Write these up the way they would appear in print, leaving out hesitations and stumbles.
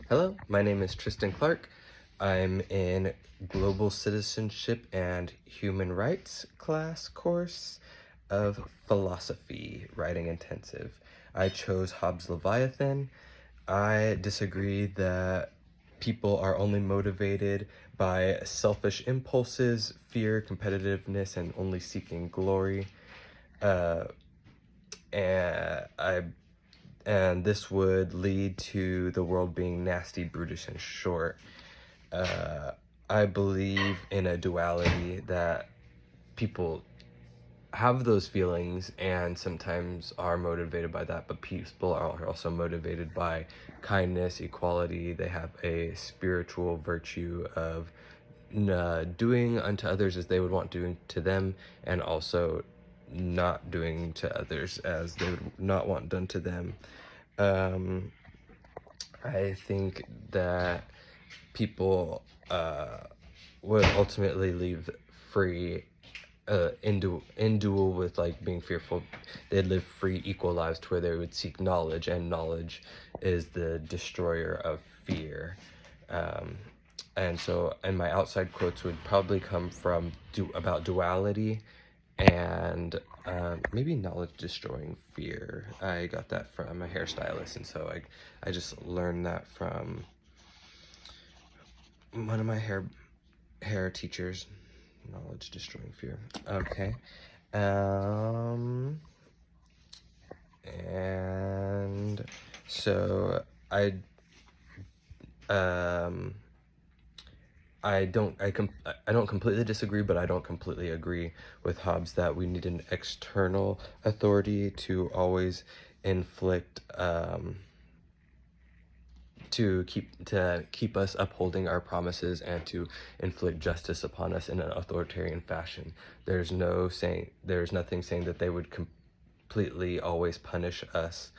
Hello, my name is Tristan Clark. I'm in Global Citizenship and Human Rights class course of philosophy, writing intensive. I chose Hobbes' Leviathan. I disagree that people are only motivated by selfish impulses, fear, competitiveness, and only seeking glory. And this would lead to the world being nasty, brutish, and short. I believe in a duality that people have those feelings and sometimes are motivated by that, but people are also motivated by kindness, equality. They have a spiritual virtue of doing unto others as they would want doing to them, and also not doing to others as they would not want done to them. I think that people would ultimately leave free, in duel with like being fearful. They'd live free, equal lives to where they would seek knowledge, and knowledge is the destroyer of fear. And my outside quotes would probably come from about duality and maybe knowledge destroying fear. I got that from a hairstylist, and so I just learned that from one of my hair teachers. Knowledge destroying fear. Okay. And so I don't completely disagree, but I don't completely agree with Hobbes that we need an external authority to always inflict, to keep us upholding our promises and to inflict justice upon us in an authoritarian fashion. There's nothing saying that they would completely always punish us.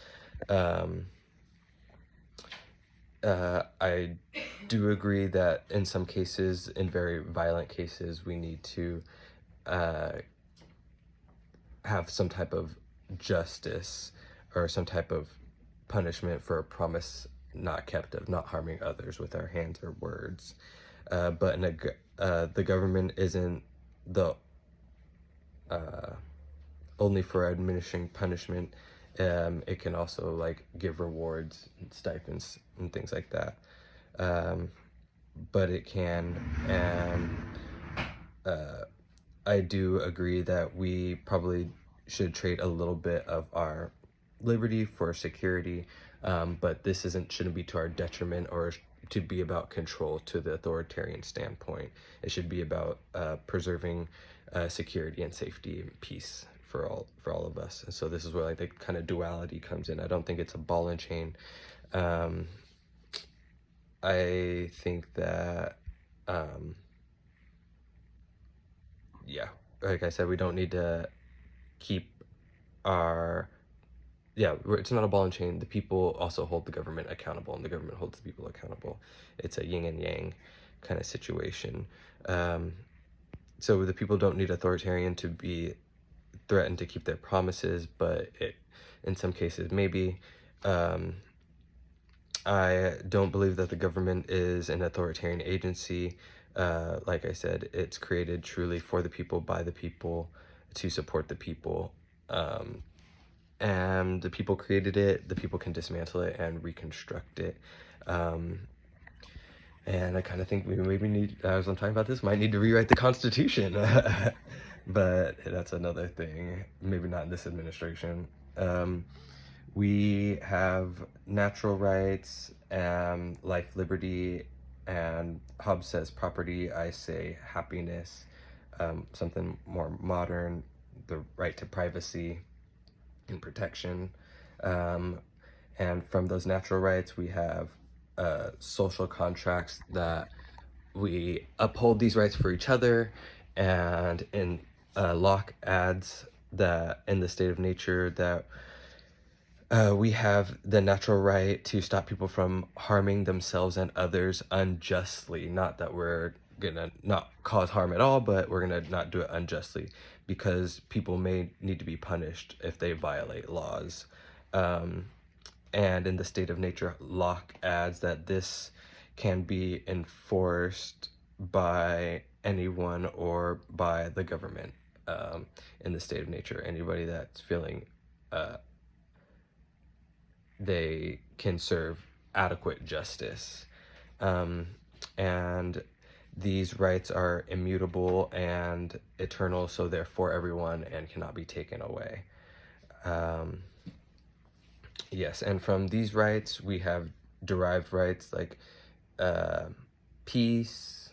I do agree that in some cases, in very violent cases, we need to have some type of justice or some type of punishment for a promise not kept of not harming others with our hands or words. But the government isn't the only for administering punishment. It can also like give rewards and stipends and things like that. But it can, and I do agree that we probably should trade a little bit of our liberty for security, but this shouldn't be to our detriment or to be about control to the authoritarian standpoint. It should be about preserving security and safety and peace for all of us. And so this is where like the kind of duality comes in. I don't think it's a ball and chain. I think that like I said, we don't need to keep it's not a ball and chain. The people also hold the government accountable, and the government holds the people accountable. It's a yin and yang kind of situation. So the people don't need authoritarian to be threatened to keep their promises, but in some cases maybe. I don't believe that the government is an authoritarian agency. Like I said, it's created truly for the people, by the people, to support the people. And the people created it, the people can dismantle it and reconstruct it. And I kind of think we maybe need, as I'm talking about this, might need to rewrite the Constitution. But that's another thing, maybe not in this administration. We have natural rights, life, liberty, and Hobbes says property. I say happiness, something more modern, the right to privacy and protection. And from those natural rights, we have social contracts that we uphold these rights for each other, and in Locke adds that in the state of nature that we have the natural right to stop people from harming themselves and others unjustly. Not that we're gonna not cause harm at all, but we're gonna not do it unjustly, because people may need to be punished if they violate laws. And in the state of nature, Locke adds that this can be enforced by anyone or by the government. In the state of nature, anybody that's feeling they can serve adequate justice. And these rights are immutable and eternal, so they're for everyone and cannot be taken away. Yes, and from these rights, we have derived rights like peace,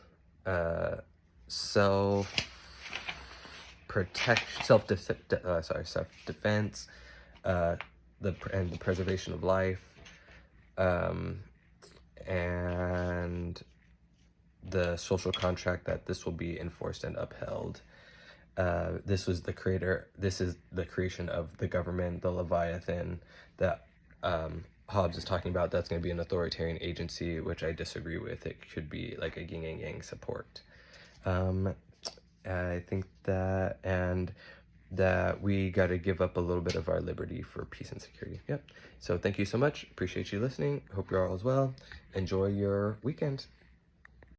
self-defense, the preservation of life, and the social contract that this will be enforced and upheld. This is the creation of the government, the Leviathan, that Hobbes is talking about. That's going to be an authoritarian agency, which I disagree with. It should be like a yin-yang support. I think that, and that we got to give up a little bit of our liberty for peace and security. Yep. So thank you so much. Appreciate you listening. Hope you're all as well. Enjoy your weekend.